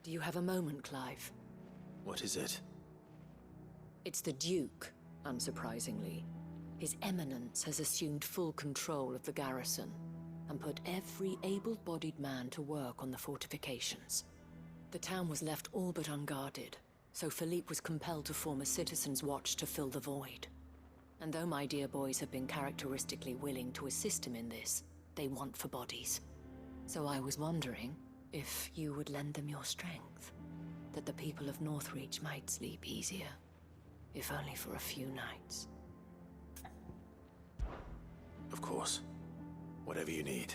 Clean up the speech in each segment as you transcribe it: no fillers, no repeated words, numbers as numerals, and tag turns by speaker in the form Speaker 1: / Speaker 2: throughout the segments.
Speaker 1: Do you have a moment, Clive?
Speaker 2: What is it?
Speaker 1: It's the Duke, unsurprisingly. His Eminence has assumed full control of the garrison and put every able-bodied man to work on the fortifications. The town was left all but unguarded, so Phillipe was compelled to form a citizen's watch to fill the void. And though my dear boys have been characteristically willing to assist him in this, they want for bodies. So I was wondering if you would lend them your strength, that the people of Northreach might sleep easier, if only for a few nights.
Speaker 2: Of course. Whatever you need.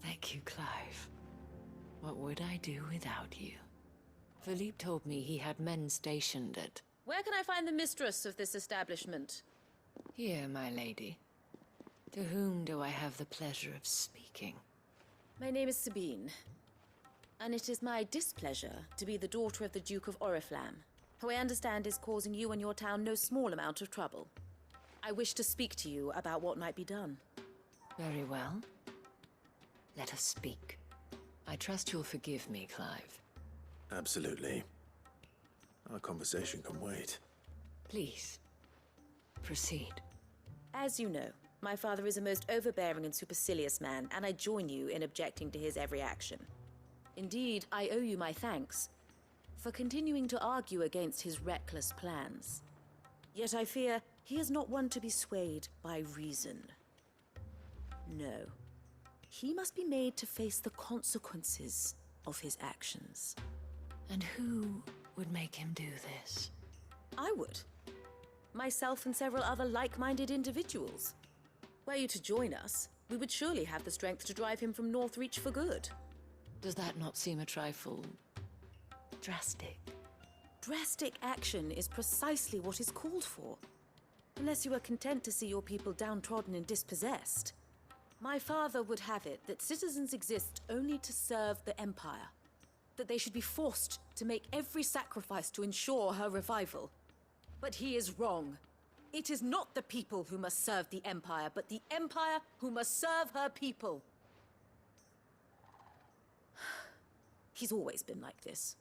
Speaker 1: Thank you, Clive. What would I do without you? Phillipe told me he had men stationed at...
Speaker 3: Where can I find the mistress of this establishment?
Speaker 1: Here, my lady. To whom do I have the pleasure of speaking?
Speaker 3: My name is Sabine, and it is my displeasure to be the daughter of the Duke of Oriflamme, who I understand is causing you and your town no small amount of trouble. I wish to speak to you about what might be done.
Speaker 1: Very well. Let us speak. I trust you'll forgive me, Clive.
Speaker 2: Absolutely. Our conversation can wait.
Speaker 1: Please, proceed.
Speaker 3: As you know, my father is a most overbearing and supercilious man, and I join you in objecting to his every action. Indeed, I owe you my thanks for continuing to argue against his reckless plans. Yet I fear he is not one to be swayed by reason. No. He must be made to face the consequences of his actions.
Speaker 1: And who would make him do this?
Speaker 3: I would. Myself and several other like-minded individuals. Were you to join us, we would surely have the strength to drive him from Northreach for good.
Speaker 1: Does that not seem a trifle... drastic?
Speaker 3: Drastic action is precisely what is called for. Unless you are content to see your people downtrodden and dispossessed. My father would have it that citizens exist only to serve the Empire. That they should be forced to make every sacrifice to ensure her revival. But he is wrong. It is not the people who must serve the Empire, but the Empire who must serve her people. He's always been like this.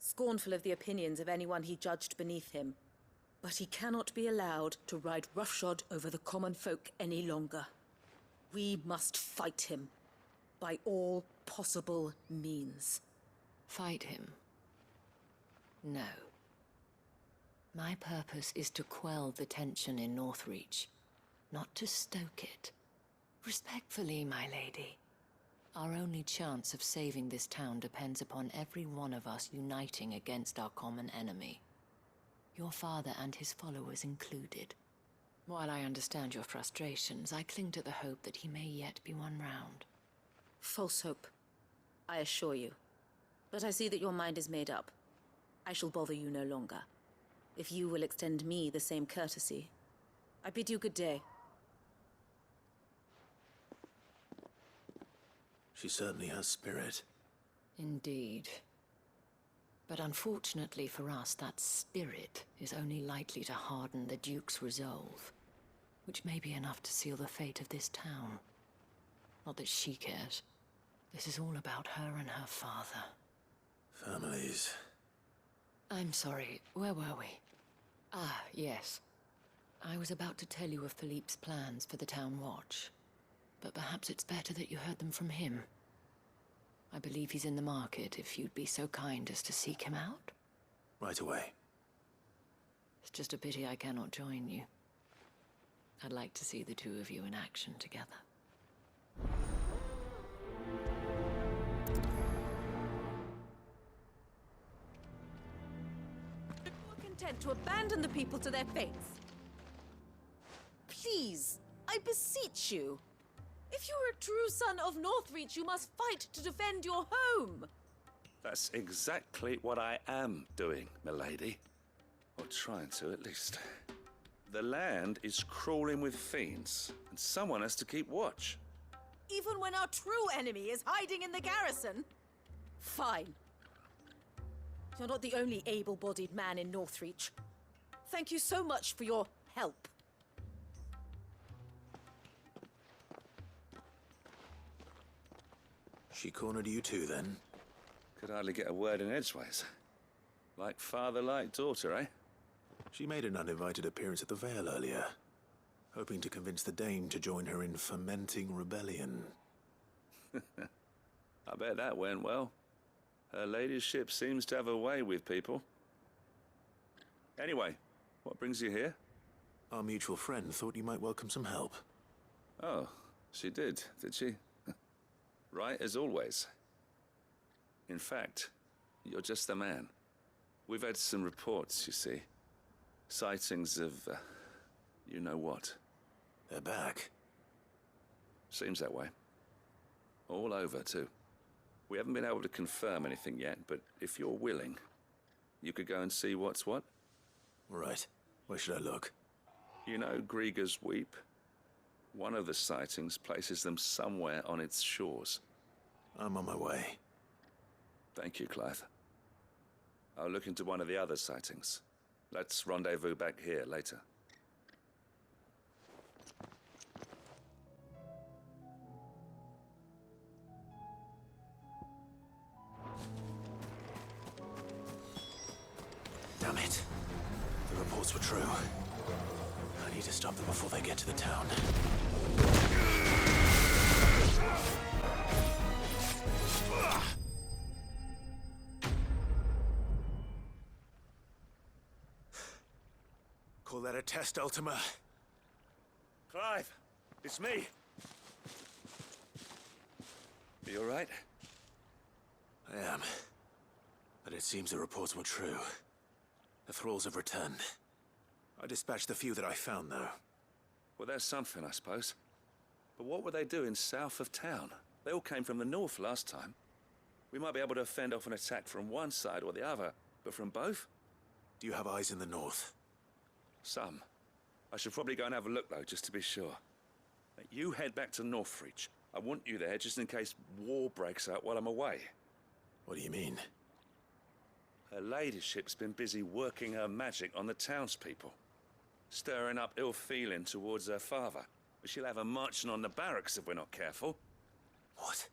Speaker 3: Scornful of the opinions of anyone he judged beneath him. But he cannot be allowed to ride roughshod over the common folk any longer. We must fight him, by all possible means.
Speaker 1: Fight him? No. My purpose is to quell the tension in Northreach, not to stoke it. Respectfully, my lady. Our only chance of saving this town depends upon every one of us uniting against our common enemy. Your father and his followers included. While I understand your frustrations, I cling to the hope that he may yet be won round.
Speaker 3: False hope, I assure you. But I see that your mind is made up. I shall bother you no longer. If you will extend me the same courtesy, I bid you good day.
Speaker 2: She certainly has spirit.
Speaker 1: Indeed. But unfortunately for us, that spirit is only likely to harden the Duke's resolve, which may be enough to seal the fate of this town. Not that she cares. This is all about her and her father.
Speaker 2: Families.
Speaker 1: I'm sorry, where were we? Ah, yes. I was about to tell you of Phillipe's plans for the town watch, but perhaps it's better that you heard them from him. I believe he's in the market, if you'd be so kind as to seek him out.
Speaker 2: Right away.
Speaker 1: It's just a pity I cannot join you. I'd like to see the two of you in action together.
Speaker 3: You are content to abandon the people to their fates. Please, I beseech you. If you are a true son of Northreach, you must fight to defend your home.
Speaker 4: That's exactly what I am doing, milady. Or trying to, at least. The land is crawling with fiends, and someone has to keep watch.
Speaker 3: Even when our true enemy is hiding in the garrison? Fine. You're not the only able-bodied man in Northreach. Thank you so much for your help.
Speaker 2: She cornered you too, then?
Speaker 4: Could hardly get a word in edgeways. Like father, like daughter, eh?
Speaker 2: She made an uninvited appearance at the Vale earlier, hoping to convince the Dane to join her in fomenting rebellion.
Speaker 4: I bet that went well. Her ladyship seems to have a way with people. Anyway, what brings you here?
Speaker 2: Our mutual friend thought you might welcome some help.
Speaker 4: Oh, she did she? Right as always. In fact, you're just the man. We've had some reports, you see. Sightings of, you know what.
Speaker 2: They're back.
Speaker 4: Seems that way. All over, too. We haven't been able to confirm anything yet, but if you're willing, you could go and see what's what.
Speaker 2: Right. Where should I look?
Speaker 4: You know Grieger's Weep? One of the sightings places them somewhere on its shores.
Speaker 2: I'm on my way.
Speaker 4: Thank you, Clive. I'll look into one of the other sightings. Let's rendezvous back here later.
Speaker 2: Damn it. The reports were true. I need to stop them before they get to the town. Call that a test, Ultima?
Speaker 4: Clive, it's me. Are you all right?
Speaker 2: I am. But it seems the reports were true. The thralls have returned. I dispatched the few that I found, though.
Speaker 4: Well, that's something, I suppose. But what were they doing south of town? They all came from the north last time. We might be able to fend off an attack from one side or the other, but from both?
Speaker 2: Do you have eyes in the north?
Speaker 4: Some. I should probably go and have a look, though, just to be sure. You head back to Northreach. I want you there just in case war breaks out while I'm away.
Speaker 2: What do you mean?
Speaker 4: Her ladyship's been busy working her magic on the townspeople, stirring up ill feeling towards her father. But she'll have her marching on the barracks if we're not careful.
Speaker 2: What?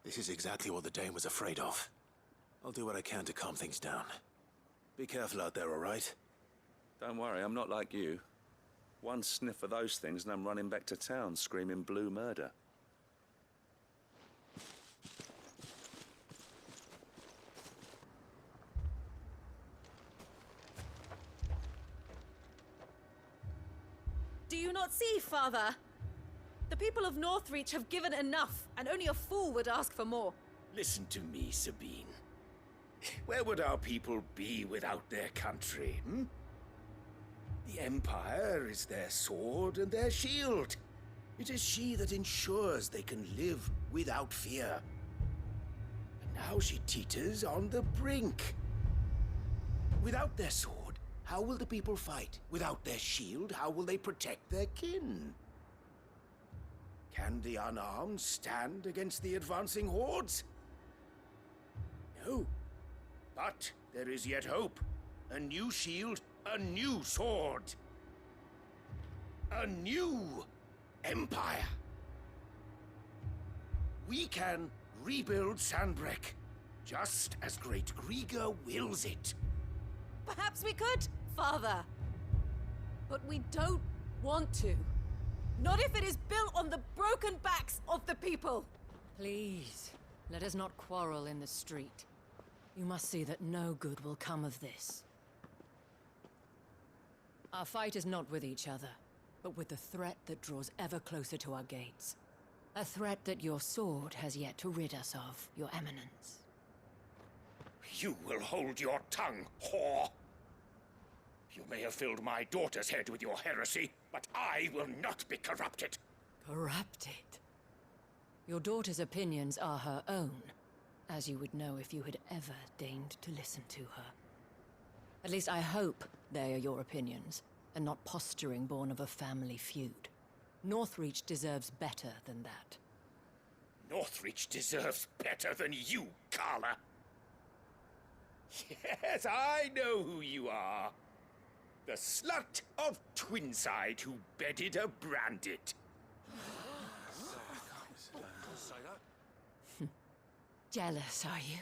Speaker 2: This is exactly what the Dane was afraid of. I'll do what I can to calm things down. Be careful out there, all right?
Speaker 4: Don't worry, I'm not like you. One sniff of those things and I'm running back to town screaming blue murder.
Speaker 3: Do you not see, Father? The people of Northreach have given enough, and only a fool would ask for more.
Speaker 5: Listen to me, Sabine. Where would our people be without their country, hmm? The Empire is their sword and their shield. It is she that ensures they can live without fear. And now she teeters on the brink. Without their sword, how will the people fight? Without their shield, how will they protect their kin? Can the unarmed stand against the advancing hordes? No. But there is yet hope. A new shield, a new sword. A new empire. We can rebuild Sanbreque, just as great Grieger wills it.
Speaker 3: Perhaps we could, Father. But we don't want to. Not if it is built on the broken backs of the people.
Speaker 1: Please, let us not quarrel in the street. You must see that no good will come of this. Our fight is not with each other, but with the threat that draws ever closer to our gates. A threat that your sword has yet to rid us of, Your Eminence.
Speaker 5: You will hold your tongue, whore! You may have filled my daughter's head with your heresy, but I will not be corrupted.
Speaker 1: Corrupted? Your daughter's opinions are her own, as you would know if you had ever deigned to listen to her. At least I hope they are your opinions, and not posturing born of a family feud. Northreach deserves better than that.
Speaker 5: Northreach deserves better than you, Carla. Yes, I know who you are. The slut of Twinside who bedded a Brandit.
Speaker 1: Jealous, are you?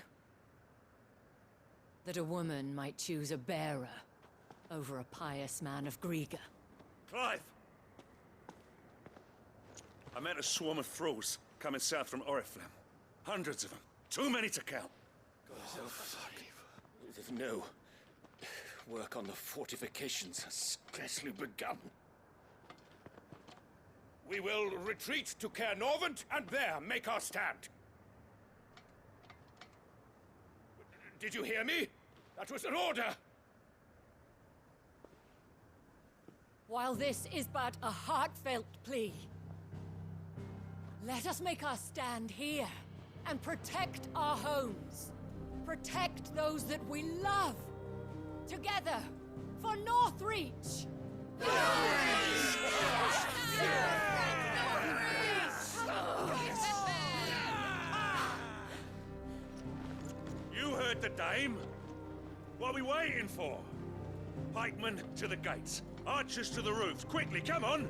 Speaker 1: That a woman might choose a bearer over a pious man of Griga?
Speaker 4: Clive! I met a swarm of thralls coming south from Oriflamme. Hundreds of them. Too many to count.
Speaker 5: Oh, fuck. No. Work on the fortifications has scarcely begun. We will retreat to Caer Norvent and there make our stand. Did you hear me? That was an order!
Speaker 1: While this is but a heartfelt plea, let us make our stand here and protect our homes. Protect those that we love. Together, for Northreach!
Speaker 4: You heard the dame? What are we waiting for? Pikemen to the gates. Archers to the roofs. Quickly, come on!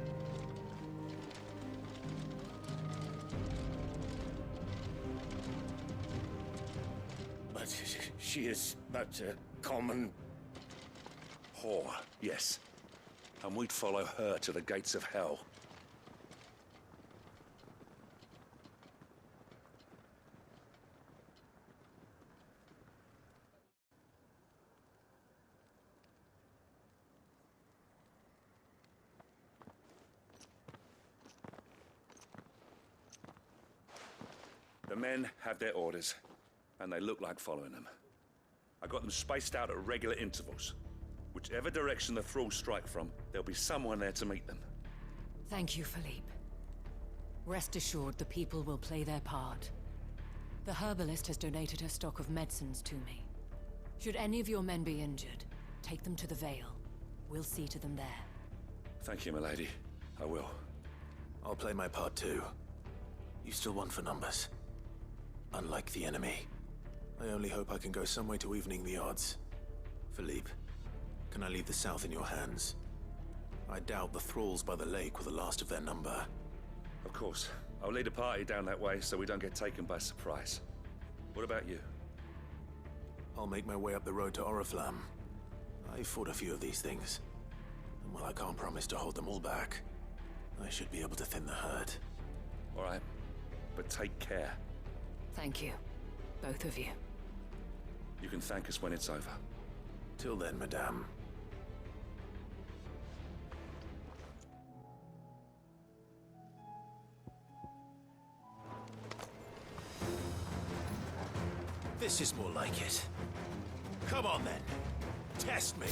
Speaker 5: But she is but a common...
Speaker 4: Whore, yes. And we'd follow her to the gates of hell. The men have their orders, and they look like following them. I got them spaced out at regular intervals. Whichever direction the thralls strike from, there'll be someone there to meet them.
Speaker 1: Thank you, Phillipe. Rest assured the people will play their part. The herbalist has donated her stock of medicines to me. Should any of your men be injured, take them to the Vale. We'll see to them there.
Speaker 4: Thank you, milady. I will.
Speaker 2: I'll play my part too. You still want for numbers. Unlike the enemy. I only hope I can go some way to evening the odds. Phillipe, can I leave the south in your hands? I doubt the thralls by the lake were the last of their number.
Speaker 4: Of course. I'll lead a party down that way so we don't get taken by surprise. What about you?
Speaker 2: I'll make my way up the road to Oriflamme. I fought a few of these things. And while I can't promise to hold them all back, I should be able to thin the herd.
Speaker 4: All right. But take care.
Speaker 1: Thank you, both of you.
Speaker 4: You can thank us when it's over.
Speaker 2: Till then, madame. This is more like it. Come on then. Test me.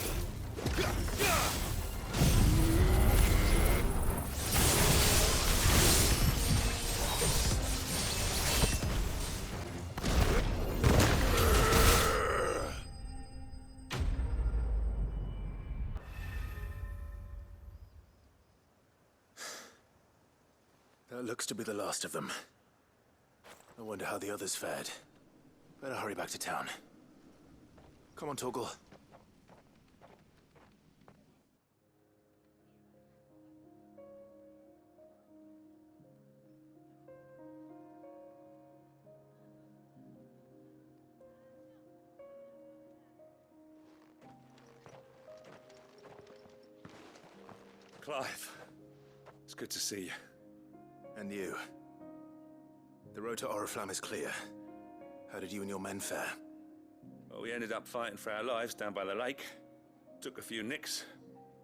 Speaker 2: That looks to be the last of them. I wonder how the others fared. Better hurry back to town. Come on, Torgal.
Speaker 4: Clive, it's good to see you.
Speaker 2: And you. The road to Oriflamme is clear. How did you and your men fare?
Speaker 4: Well, we ended up fighting for our lives down by the lake. Took a few nicks,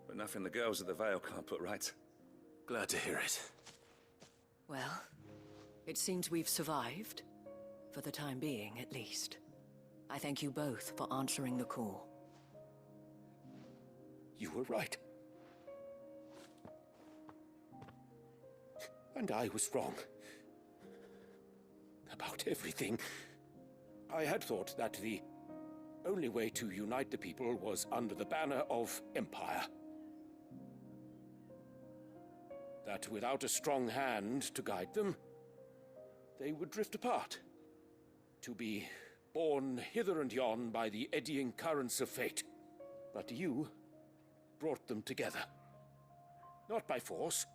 Speaker 4: but nothing the girls at the Vale can't put right.
Speaker 2: Glad to hear it.
Speaker 1: Well, it seems we've survived. For the time being, at least. I thank you both for answering the call.
Speaker 5: You were right. And I was wrong. About everything. I had thought that the only way to unite the people was under the banner of Empire. That without a strong hand to guide them, they would drift apart. To be borne hither and yon by the eddying currents of fate. But you brought them together. Not by force.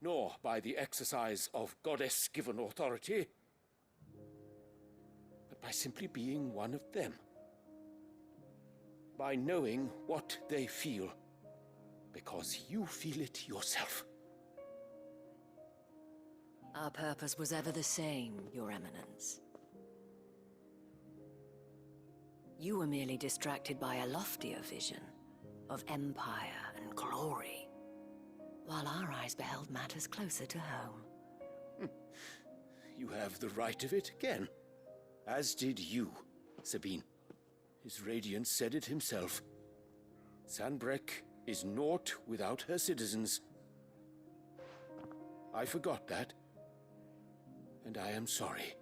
Speaker 5: nor by the exercise of goddess-given authority, but by simply being one of them. By knowing what they feel, because you feel it yourself.
Speaker 1: Our purpose was ever the same, Your Eminence. You were merely distracted by a loftier vision of empire and glory, while our eyes beheld matters closer to home.
Speaker 5: You have the right of it again, as did you, Sabine. His Radiance said it himself. Sanbreque is naught without her citizens. I forgot that, and I am sorry.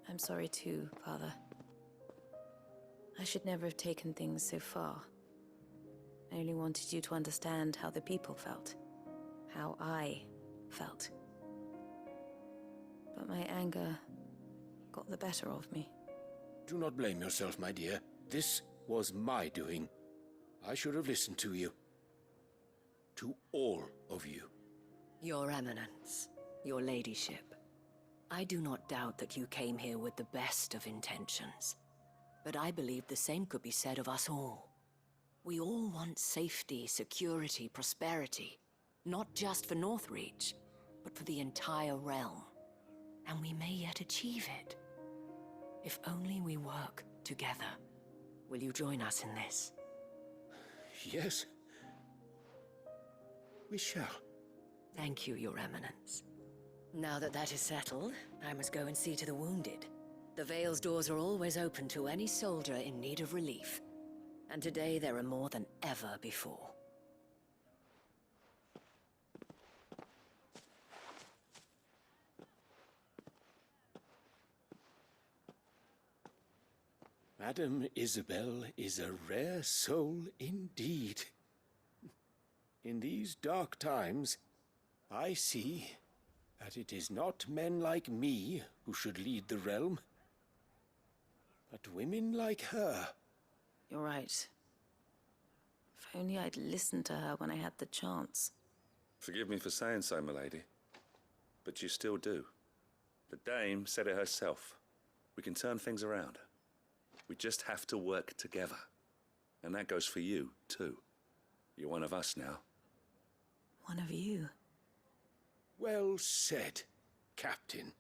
Speaker 3: I'm sorry too, Father. I should never have taken things so far. I only wanted you to understand how the people felt. How I felt. But my anger got the better of me.
Speaker 5: Do not blame yourself, my dear. This was my doing. I should have listened to you. To all of you.
Speaker 1: Your Eminence, Your Ladyship, I do not doubt that you came here with the best of intentions. But I believe the same could be said of us all. We all want safety, security, prosperity. Not just for Northreach, but for the entire realm. And we may yet achieve it. If only we work together. Will you join us in this?
Speaker 5: Yes. We shall.
Speaker 1: Thank you, Your Eminence. Now that that is settled, I must go and see to the wounded. The Vale's doors are always open to any soldier in need of relief. And today there are more than ever before.
Speaker 5: Madame Isabelle is a rare soul indeed. In these dark times, I see that it is not men like me who should lead the realm, but women like her.
Speaker 3: You're right. If only I'd listened to her when I had the chance.
Speaker 4: Forgive me for saying so, milady, but you still do. The Dame said it herself. We can turn things around. We just have to work together. And that goes for you, too. You're one of us now.
Speaker 3: One of you.
Speaker 5: Well said, Captain.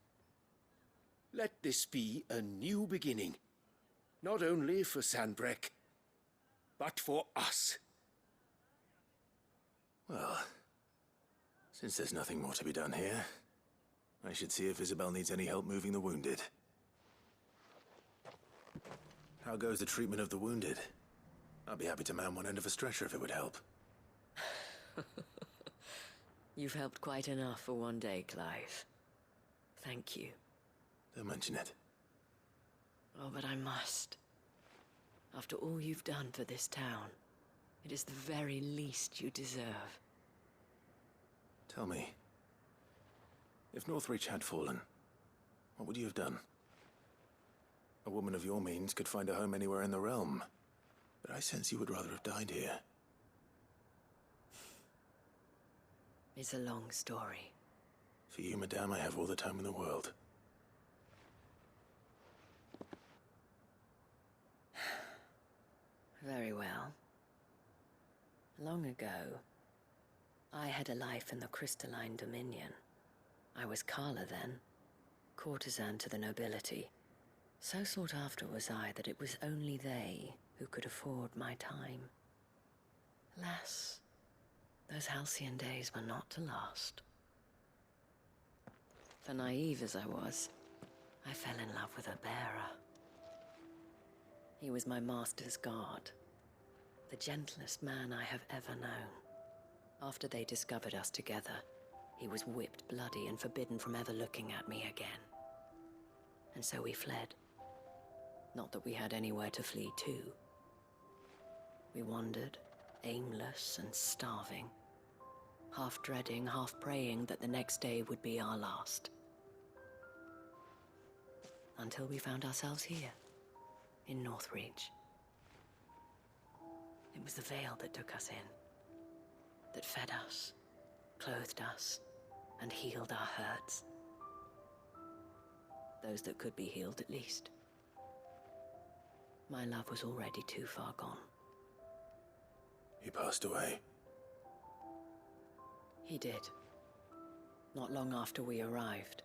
Speaker 5: Let this be a new beginning. Not only for Sanbreque, but for us.
Speaker 2: Well, since there's nothing more to be done here, I should see if Isabelle needs any help moving the wounded. How goes the treatment of the wounded? I'd be happy to man one end of a stretcher if it would help.
Speaker 1: You've helped quite enough for one day, Clive. Thank you.
Speaker 2: Don't mention it.
Speaker 1: Oh, but I must. After all you've done for this town, it is the very least you deserve.
Speaker 2: Tell me, if Northreach had fallen, what would you have done? A woman of your means could find a home anywhere in the realm, but I sense you would rather have died here.
Speaker 1: It's a long story.
Speaker 2: For you, madame, I have all the time in the world.
Speaker 1: Very well. Long ago, I had a life in the Crystalline Dominion. I was Carla then, courtesan to the nobility. So sought after was I that it was only they who could afford my time. Alas, those halcyon days were not to last. For naive as I was, I fell in love with a bearer. He was my master's guard, the gentlest man I have ever known. After they discovered us together, he was whipped bloody and forbidden from ever looking at me again. And so we fled. Not that we had anywhere to flee to. We wandered, aimless and starving, half dreading, half praying that the next day would be our last. Until we found ourselves here, in Northreach. It was the Vale that took us in, that fed us, clothed us, and healed our hurts. Those that could be healed, at least. My love was already too far gone.
Speaker 2: He passed away.
Speaker 1: He did. Not long after we arrived.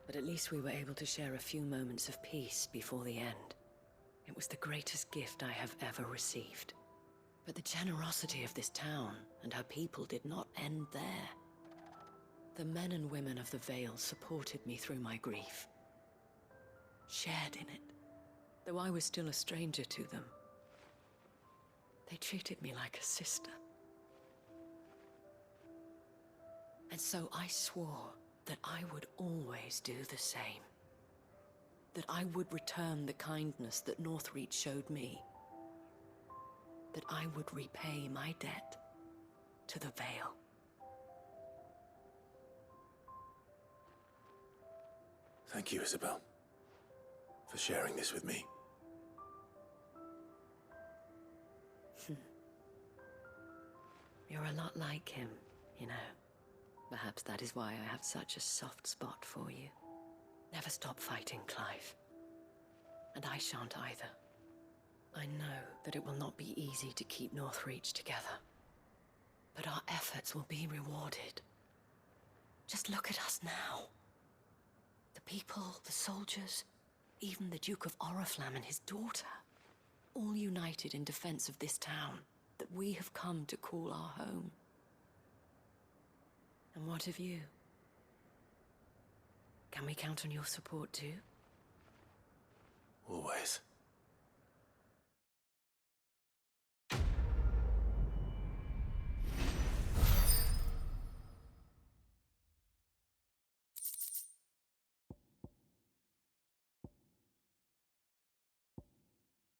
Speaker 1: But at least we were able to share a few moments of peace before the end. It was the greatest gift I have ever received. But the generosity of this town and her people did not end there. The men and women of the Vale supported me through my grief. Shared in it, though I was still a stranger to them. They treated me like a sister. And so I swore that I would always do the same. That I would return the kindness that Northreach showed me. That I would repay my debt to the Vale.
Speaker 2: Thank you, Isabelle, for sharing this with me.
Speaker 1: You're a lot like him, you know. Perhaps that is why I have such a soft spot for you. Never stop fighting, Clive. And I shan't either. I know that it will not be easy to keep Northreach together. But our efforts will be rewarded. Just look at us now. The people, the soldiers, even the Duke of Oriflamme and his daughter. All united in defense of this town that we have come to call our home. And what of you? Can we count on your support too?